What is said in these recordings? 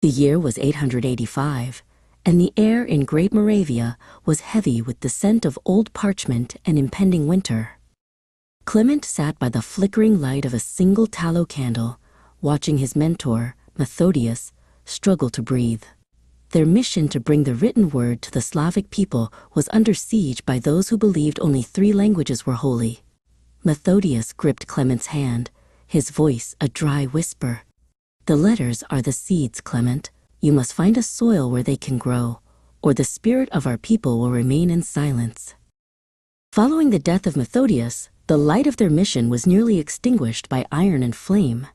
The year was 885, and the air in Great Moravia was heavy with the scent of old parchment and impending winter. Clement sat by the flickering light of a single tallow candle, watching his mentor, Methodius, struggle to breathe. Their mission to bring the written word to the Slavic people was under siege by those who believed only 3 languages were holy. Methodius gripped Clement's hand, his voice a dry whisper. "The letters are the seeds, Clement. You must find a soil where they can grow, or the spirit of our people will remain in silence." Following the death of Methodius, the light of their mission was nearly extinguished by iron and flame.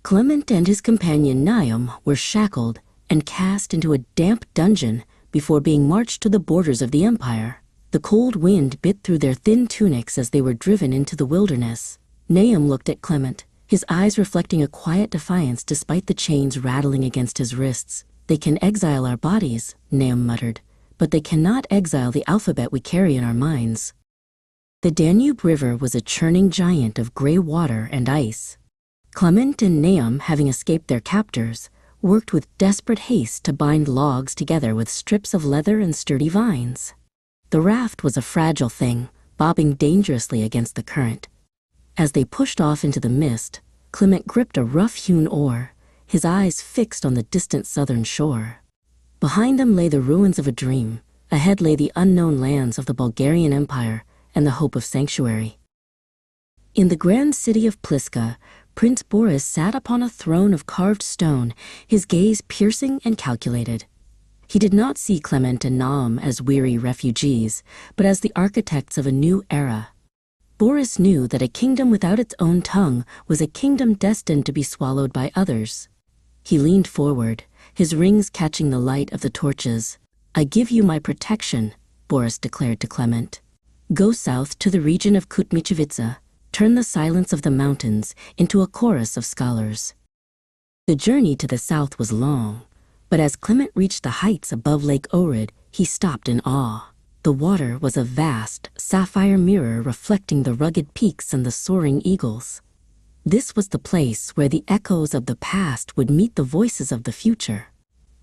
Clement and his companion Nahum were shackled and cast into a damp dungeon before being marched to the borders of the empire. The cold wind bit through their thin tunics as they were driven into the wilderness. Nahum looked at Clement, his eyes reflecting a quiet defiance despite the chains rattling against his wrists. "They can exile our bodies," Nahum muttered, "but they cannot exile the alphabet we carry in our minds." The Danube River was a churning giant of gray water and ice. Clement and Nahum, having escaped their captors, worked with desperate haste to bind logs together with strips of leather and sturdy vines. The raft was a fragile thing, bobbing dangerously against the current. As they pushed off into the mist, Clement gripped a rough-hewn oar, his eyes fixed on the distant southern shore. Behind them lay the ruins of a dream. Ahead lay the unknown lands of the Bulgarian Empire and the hope of sanctuary. In the grand city of Pliska, Prince Boris sat upon a throne of carved stone, his gaze piercing and calculated. He did not see Clement and Nahum as weary refugees, but as the architects of a new era. Boris knew that a kingdom without its own tongue was a kingdom destined to be swallowed by others. He leaned forward, his rings catching the light of the torches. "I give you my protection," Boris declared to Clement. "Go south to the region of Kutmichevitsa. Turn the silence of the mountains into a chorus of scholars." The journey to the south was long, but as Clement reached the heights above Lake Ohrid, he stopped in awe. The water was a vast, sapphire mirror reflecting the rugged peaks and the soaring eagles. This was the place where the echoes of the past would meet the voices of the future.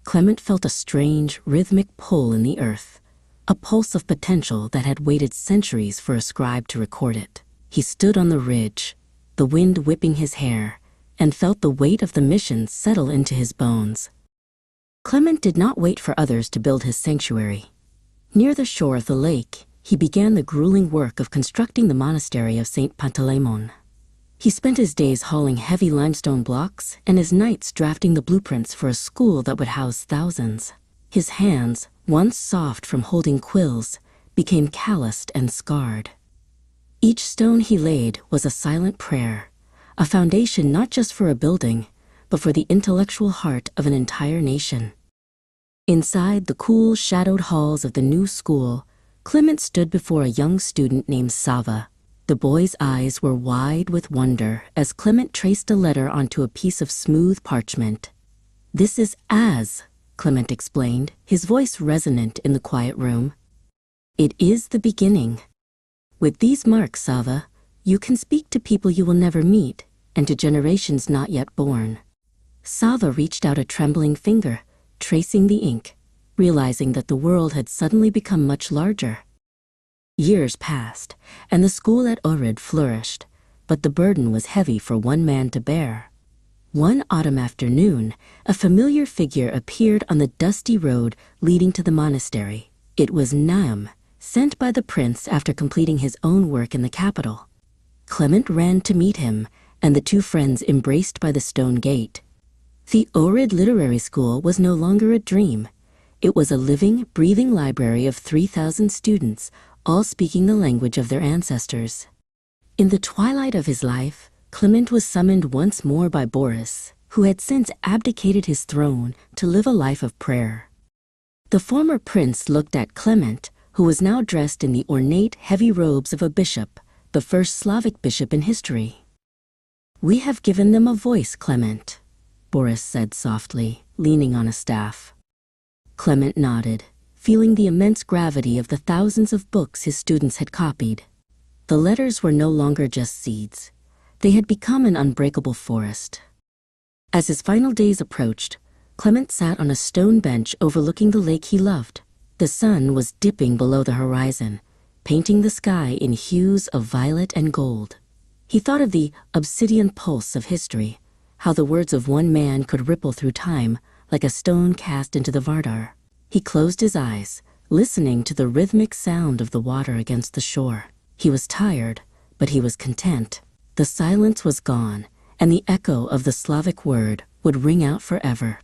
Clement felt a strange, rhythmic pull in the earth, a pulse of potential that had waited centuries for a scribe to record it. He stood on the ridge, the wind whipping his hair, and felt the weight of the mission settle into his bones. Clement did not wait for others to build his sanctuary. Near the shore of the lake, he began the grueling work of constructing the monastery of St. Panteleimon. He spent his days hauling heavy limestone blocks and his nights drafting the blueprints for a school that would house thousands. His hands, once soft from holding quills, became calloused and scarred. Each stone he laid was a silent prayer, a foundation not just for a building, but for the intellectual heart of an entire nation. Inside the cool, shadowed halls of the new school, Clement stood before a young student named Sava. The boy's eyes were wide with wonder as Clement traced a letter onto a piece of smooth parchment. "This is as," Clement explained, his voice resonant in the quiet room. "It is the beginning. With these marks, Sava, you can speak to people you will never meet and to generations not yet born." Sava reached out a trembling finger, tracing the ink, realizing that the world had suddenly become much larger. Years passed, and the school at Ohrid flourished, but the burden was heavy for one man to bear. One autumn afternoon, a familiar figure appeared on the dusty road leading to the monastery. It was Nahum, sent by the prince after completing his own work in the capital. Clement ran to meet him, and the two friends embraced by the stone gate. The Ohrid Literary School was no longer a dream. It was a living, breathing library of 3,000 students, all speaking the language of their ancestors. In the twilight of his life, Clement was summoned once more by Boris, who had since abdicated his throne to live a life of prayer. The former prince looked at Clement, who was now dressed in the ornate, heavy robes of a bishop, the first Slavic bishop in history. "We have given them a voice, Clement," Boris said softly, leaning on a staff. Clement nodded, feeling the immense gravity of the thousands of books his students had copied. The letters were no longer just seeds. They had become an unbreakable forest. As his final days approached, Clement sat on a stone bench overlooking the lake he loved. The sun was dipping below the horizon, painting the sky in hues of violet and gold. He thought of the obsidian pulse of history, how the words of one man could ripple through time like a stone cast into the Vardar. He closed his eyes, listening to the rhythmic sound of the water against the shore. He was tired, but he was content. The silence was gone, and the echo of the Slavic word would ring out forever.